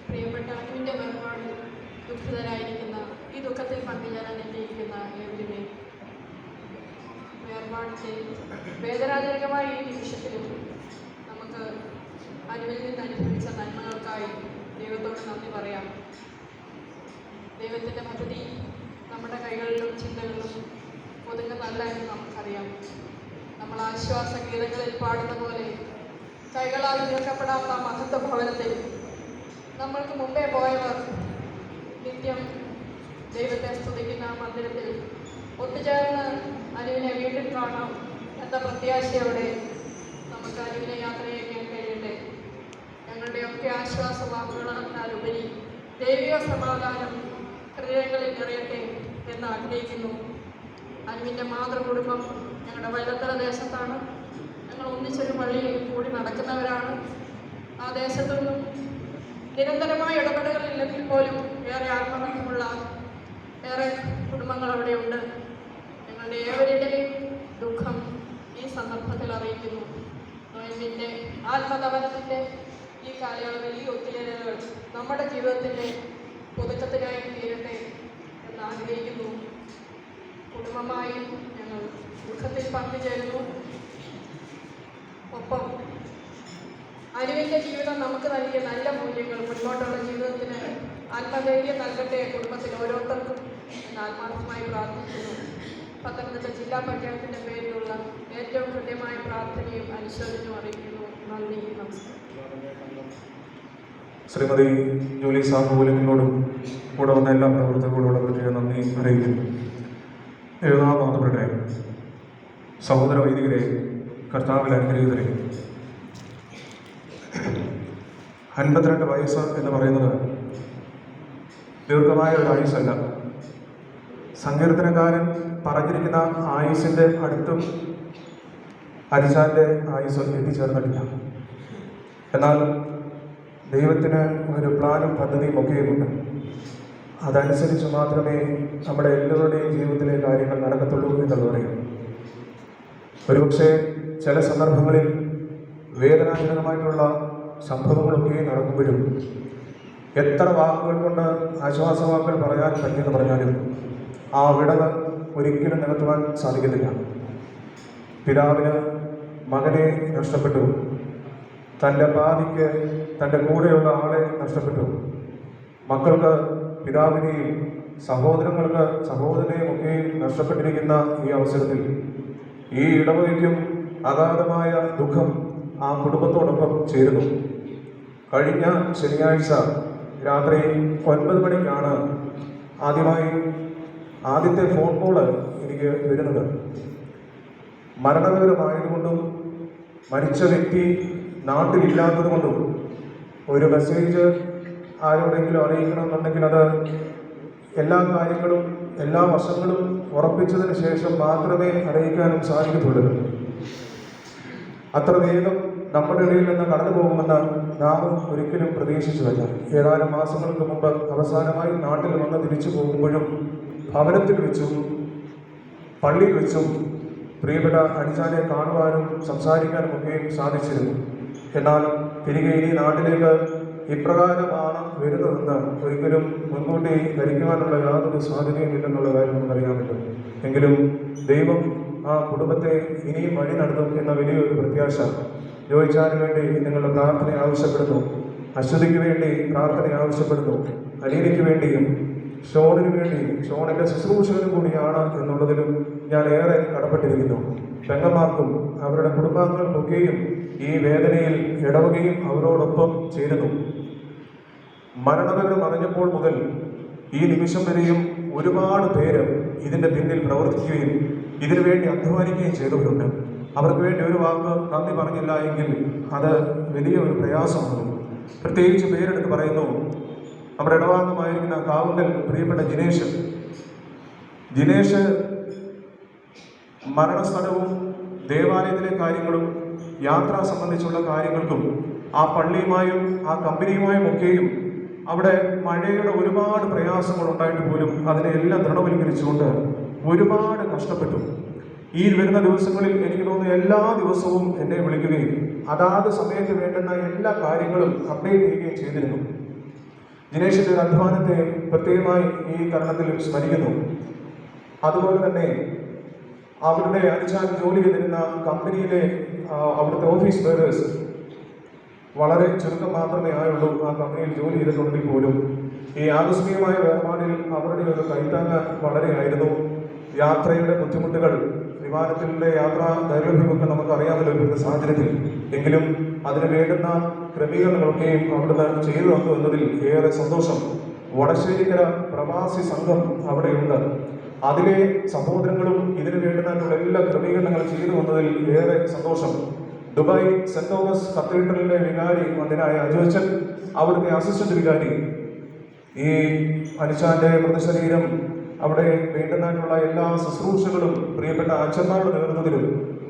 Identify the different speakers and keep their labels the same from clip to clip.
Speaker 1: പ്രിയപ്പെട്ട അനുവിൻ്റെ വേർപാടിൽ ദുഃഖിതരായിരിക്കുന്ന ഈ ദുഃഖത്തിൽ പങ്കുചേരാൻ എത്തിയിരിക്കുന്ന ഏവരുമേയും വേർപാടിൻ്റെ വേദനാജനകമായ ഈ നിമിഷത്തിലും നമുക്ക് അനുവിൽ നിന്ന് അനുഭവിച്ച നന്മകൾക്കായി ദൈവത്തോട് നന്ദി പറയാം. ദൈവത്തിൻ്റെ പദ്ധതി നമ്മുടെ കൈകളിലും ചിന്തകളിലും ഒതുങ്ങുന്നല്ല എന്ന് നമുക്കറിയാം. നമ്മൾ ആശ്വാസ ഗീതങ്ങളിൽ പാടുന്ന പോലെ കൈകളാൽ തീർക്കപ്പെടാത്ത മഹത്വ ഭവനത്തിൽ നമ്മൾക്ക് മുമ്പേ പോയവർ നിത്യം ദൈവത്തെ സ്തുതിക്കുന്ന മന്ദിരത്തിൽ ഒത്തുചേർന്ന് അനുവിനെ വീണ്ടും കാണാം എന്ന പ്രത്യാശയോടെ നമുക്ക് അനുവിനെ യാത്ര ചെയ്യാൻ കഴിയട്ടെ. ഞങ്ങളുടെയൊക്കെ ആശ്വാസ വാക്കുകളാലുപരി ദൈവിക സമാധാനം ഹൃദയങ്ങളിൽ നിറയട്ടെ എന്ന് ആഗ്രഹിക്കുന്നു. അനുവിൻ്റെ മാതൃകുടുംബം ഞങ്ങളുടെ വൈലത്തല ദേശത്താണ്. ഞങ്ങൾ ഒന്നിച്ചൊരു പള്ളിയിൽ കൂടി നടക്കുന്നവരാണ്. ആ ദേശത്തൊന്നും നിരന്തരമായ ഇടപെടലുകളില്ലെങ്കിൽ പോലും ഏറെ ആത്മബന്ധമുള്ള ഏറെ കുടുംബങ്ങൾ അവിടെയുണ്ട്. ഞങ്ങളുടെ ഏവരുടെയും ദുഃഖം ഈ സന്ദർഭത്തിൽ അറിയിക്കുന്നു. നോയമ്പിൻ്റെ ആത്മതപനത്തിൻ്റെ ഈ കാലയളവിൽ ഈ ഒത്തുചേരലുകൾ നമ്മുടെ ജീവിതത്തിൻ്റെ പുതുക്കത്തിനായി തീരട്ടെ എന്ന് ആഗ്രഹിക്കുന്നു. കുടുംബമായി ഞങ്ങൾ ദുഃഖത്തിൽ പങ്കുചേരുന്നു. ഒപ്പം അനുവിൻ്റെ ജീവിതം നമുക്ക് നൽകിയ നല്ല മൂല്യങ്ങൾ മുന്നോട്ടുള്ള ജീവിതത്തിന് ആത്മധൈര്യം നൽകട്ടെ കുടുംബത്തിൽ ഓരോരുത്തർക്കും എന്ന് ആത്മാർത്ഥമായി പ്രാർത്ഥിക്കുന്നു. പത്തനംതിട്ട ജില്ലാ പഞ്ചായത്തിൻ്റെ പേരിലുള്ള ഏറ്റവും കൃത്യമായ പ്രാർത്ഥനയും അനുശോചനവും അറിയിക്കുന്നു. നന്ദി, നമസ്കാരം.
Speaker 2: ശ്രീമതി ജൂലി സാമൂലിനോടും കൂടെ വന്ന എല്ലാ പ്രവർത്തകരോടും പ്രത്യേക നന്ദി അറിയിക്കുന്നു. എഴുതാമാതവരുടെ സഹോദര വൈദികരെ, കർത്താവിൽ അനുഗ്രഹീതരെ, 52 വയസ്സ് എന്ന് പറയുന്നത് ദീർഘമായ ഒരു ആയുസ്സല്ല. സങ്കീർത്തനക്കാരൻ പറഞ്ഞിരിക്കുന്ന ആയുസിൻ്റെ അടുത്തും അരിശാൻ്റെ ആയുസ് എത്തിച്ചേർന്നിട്ടില്ല. എന്നാൽ ദൈവത്തിന് ഒരു പ്ലാനും പദ്ധതിയും ഒക്കെയുമുണ്ട്. അതനുസരിച്ച് മാത്രമേ നമ്മുടെ എല്ലാവരുടെയും ജീവിതത്തിലെ കാര്യങ്ങൾ നടക്കത്തുള്ളൂ എന്നത് പറയും. ഒരുപക്ഷെ ചില സന്ദർഭങ്ങളിൽ വേദനാജനകമായിട്ടുള്ള സംഭവങ്ങളൊക്കെ നടക്കുമ്പോഴും എത്ര വാക്കുകൾ കൊണ്ട് ആശ്വാസവാക്കുകൾ പറയാൻ പറ്റിയെന്ന് പറഞ്ഞാലും ആ വിടവ് ഒരിക്കലും നികത്തുവാൻ സാധിക്കത്തില്ല. പിതാവിന് മകനെ നഷ്ടപ്പെട്ടു, തൻ്റെ പാതിക്ക് തൻ്റെ കൂടെയുള്ള ആളെ നഷ്ടപ്പെട്ടു, മക്കൾക്ക് പിതാവിനെയും സഹോദരങ്ങൾക്ക് സഹോദരനെയും ഒക്കെ നഷ്ടപ്പെട്ടിരിക്കുന്ന ഈ അവസരത്തിൽ ഈ ഇടവകയ്ക്കും അഗാധമായ ദുഃഖം ആ കുടുംബത്തോടൊപ്പം ചേരുന്നു. കഴിഞ്ഞ ശനിയാഴ്ച രാത്രി 9 മണിക്കാണ് ആദ്യത്തെ ഫോൺ കോള് എനിക്ക് വരുന്നത്. മരണവിവരമായതുകൊണ്ടും മരിച്ച വ്യക്തി നാട്ടിലില്ലാത്തത് കൊണ്ടും ഒരു മെസ്സേജ് ആരോടെങ്കിലും അറിയിക്കണമെന്നുണ്ടെങ്കിൽ അത് എല്ലാ കാര്യങ്ങളും എല്ലാ വശങ്ങളും ഉറപ്പിച്ചതിന് ശേഷം മാത്രമേ അറിയിക്കാനും സാധിക്കത്തുള്ളൂ. അത്ര വേഗം നമ്മുടെ ഇടയിൽ നിന്ന് കടന്നു പോകുമെന്ന് നാം ഒരിക്കലും പ്രതീക്ഷിച്ചതല്ല. ഏതാനും മാസങ്ങൾക്ക് മുമ്പ് അവസാനമായി നാട്ടിൽ വന്ന് തിരിച്ചു പോകുമ്പോഴും ഭവനത്തിൽ വെച്ചും പള്ളിയിൽ വെച്ചും പ്രിയപ്പെട്ട അനിച്ചാനെ കാണുവാനും സംസാരിക്കാനും ഒക്കെയും സാധിച്ചിരുന്നു. എന്നാൽ തിരികെ ഇനി നാട്ടിലേക്ക് ഇപ്രകാരമാണ് വരുന്നതെന്ന് ഒരിക്കലും മുൻകൂട്ടി ധരിക്കുവാനുള്ള യാതൊരു സാധ്യതയും ഇല്ലെന്നുള്ള കാര്യം നമുക്കറിയാമല്ലോ. എങ്കിലും ദൈവം ആ കുടുംബത്തെ ഇനിയും വഴി നടത്തും എന്ന വലിയൊരു പ്രത്യാശ ജോയിച്ചാന് വേണ്ടി നിങ്ങളുടെ പ്രാർത്ഥന ആവശ്യപ്പെടുന്നു. അശ്വതിക്ക് വേണ്ടി പ്രാർത്ഥന ആവശ്യപ്പെടുന്നു. അലീനയ്ക്ക് വേണ്ടിയും ഷോണിന് വേണ്ടിയും ഷോണിൻ്റെ ശുശ്രൂഷകനും കൂടിയാണ് എന്നുള്ളതിലും ഞാൻ ഏറെ കടപ്പെട്ടിരിക്കുന്നു. പെങ്ങന്മാർക്കും അവരുടെ കുടുംബാംഗങ്ങൾക്കൊക്കെയും ഈ വേദനയിൽ ഇടവകയും അവരോടൊപ്പം ചേരുന്നു. മരണവിവരം അറിഞ്ഞപ്പോൾ മുതൽ ഈ നിമിഷം വരെയും ഒരുപാട് പേര് ഇതിൻ്റെ പിന്നിൽ പ്രവർത്തിക്കുകയും ഇതിനു വേണ്ടി അധ്വാനിക്കുകയും ചെയ്തവരുണ്ട്. അവർക്ക് വേണ്ടി ഒരു വാക്ക് നന്ദി പറഞ്ഞില്ല എങ്കിൽ അത് വലിയ ഒരു പ്രയാസമാണ്. പ്രത്യേകിച്ച് പേരെടുത്ത് പറയുന്നു. നമ്മുടെ ഇടവാംഗമായിരിക്കുന്ന കാവുങ്കൽ പ്രിയപ്പെട്ട ജിനേഷ് മരണസ്ഥലവും ദേവാലയത്തിലെ കാര്യങ്ങളും യാത്ര സംബന്ധിച്ചുള്ള കാര്യങ്ങൾക്കും ആ പള്ളിയുമായും ആ കമ്പനിയുമായും ഒക്കെയും അവിടെ മഴയുടെ ഒരുപാട് പ്രയാസങ്ങൾ ഉണ്ടായിട്ട് പോലും അതിനെല്ലാം ദൃഢവൽക്കരിച്ചുകൊണ്ട് ഒരുപാട് കഷ്ടപ്പെട്ടു. ഈ വരുന്ന ദിവസങ്ങളിൽ എനിക്ക് തോന്നുന്നു എല്ലാ ദിവസവും എന്നെ വിളിക്കുകയും അതാത് സമയത്ത് വേണ്ടുന്ന എല്ലാ കാര്യങ്ങളും അപ്ഡേറ്റ് ചെയ്യുകയും ചെയ്തിരുന്നു. ജിനേഷിന്റെ ഒരു അധ്വാനത്തെ പ്രത്യേകമായി ഈ തരുണത്തിൽ സ്മരിക്കുന്നു. അതുപോലെ തന്നെ അവരുടെ അനുചാൻ ജോലി ചെയ്തിരുന്ന കമ്പനിയിലെ അവിടുത്തെ ഓഫീസ് ബേറേഴ്സ് വളരെ ചുരുക്കം മാത്രമേ ആയുള്ളൂ ആ കമ്പനിയിൽ ജോലി ചെയ്തിട്ടുണ്ടെങ്കിൽ പോലും ഈ ആകസ്മികമായ വേർപാടിൽ അവരുടെ ഒരു കൈത്താങ്ങ് വളരെയായിരുന്നു. യാത്രയുടെ ബുദ്ധിമുട്ടുകൾ, വിമാനത്തിലെ യാത്രാ ദൈർഘ്യമൊക്കെ നമുക്ക് അറിയാമല്ലോ ഇപ്പോഴത്തെ സാഹചര്യത്തിൽ. എങ്കിലും അതിന് വേണ്ടുന്ന ക്രമീകരണങ്ങളൊക്കെയും അവിടുന്ന് ചെയ്തു തന്നു എന്നതിൽ ഏറെ സന്തോഷം. വടശ്ശേരിക്കര പ്രവാസി സംഘം അവിടെയുണ്ട്. അതിലെ സഹോദരങ്ങളും ഇതിനു വേണ്ടുന്നതിനുള്ള എല്ലാ ക്രമീകരണങ്ങളും ചെയ്തു വന്നതിൽ ഏറെ സന്തോഷം. ദുബായ് സെന്റ് തോമസ് കത്തീഡ്രലിന്റെ വികാരി മന്ദിരായ അജോച്ചൻ, അവിടുത്തെ അസിസ്റ്റന്റ് വികാരി, ഈ അനുചാന്റെ മൃതശരീരം അവിടെ വേണ്ടുന്നതിനുള്ള എല്ലാ ശുശ്രൂഷകളും പ്രിയപ്പെട്ട അച്ഛന്മാരുടെ നേതൃത്വത്തിലും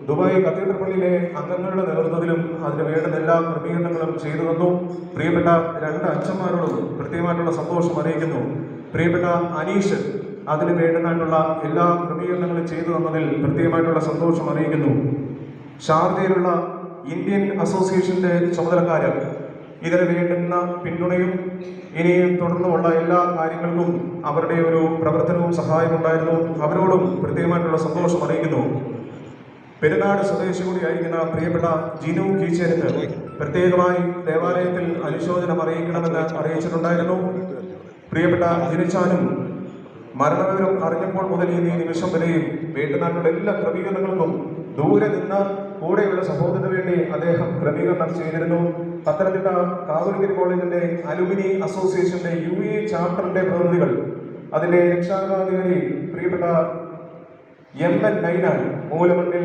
Speaker 2: ദുബായ് കത്തീഡ്രൽ പള്ളിയിലെ അംഗങ്ങളുടെ നേതൃത്വത്തിലും അതിന് വേണ്ടുന്ന എല്ലാ ക്രമീകരണങ്ങളും ചെയ്തു തന്നു. പ്രിയപ്പെട്ട 2 അച്ഛന്മാരോടും പ്രത്യേകമായിട്ടുള്ള സന്തോഷം അറിയിക്കുന്നു. പ്രിയപ്പെട്ട അനീഷ് അതിന് വേണ്ടുന്നതായിട്ടുള്ള എല്ലാ ക്രമീകരണങ്ങളും ചെയ്തു തന്നതിൽ പ്രത്യേകമായിട്ടുള്ള സന്തോഷം അറിയിക്കുന്നു. ഷാർജയിലുള്ള ഇന്ത്യൻ അസോസിയേഷന്റെ ചുമതലക്കാരൻ ഇതിന് വേണ്ടുന്ന പിന്തുണയും ഇനിയും തുടർന്നുമുള്ള എല്ലാ കാര്യങ്ങൾക്കും അവരുടെ ഒരു പ്രവർത്തനവും സഹായമുണ്ടായിരുന്നു. അവരോടും പ്രത്യേകമായിട്ടുള്ള സന്തോഷം അറിയിക്കുന്നു. പെരുന്നാട് സ്വദേശി കൂടിയായിരിക്കുന്ന പ്രിയപ്പെട്ട ജിനു കീച്ചേരത്ത് പ്രത്യേകമായി ദേവാലയത്തിൽ അനുശോചനം അറിയിക്കണമെന്ന് അറിയിച്ചിട്ടുണ്ടായിരുന്നു. പ്രിയപ്പെട്ട ജിനിച്ചാനും മരണവിവരം അറിഞ്ഞപ്പോൾ മുതൽ ഈ നിമിഷം വരെയും വേണ്ടുന്നതിനുള്ള എല്ലാ ക്രമീകരണങ്ങൾക്കും ദൂരെ നിന്ന് കൂടെയുള്ള സഹോദരന് വേണ്ടി അദ്ദേഹം ക്രമീകരണം ചെയ്തിരുന്നു. പത്തനംതിട്ട കാവുലിക്കരി കോളേജിന്റെ അലുമിനി അസോസിയേഷന്റെ UAE ചാപ്റ്ററിന്റെ പ്രതിനിധികൾ, അതിന്റെ രക്ഷാധികാരി പ്രിയപ്പെട്ട MN നൈനാൻ മൂലമണ്ണിൽ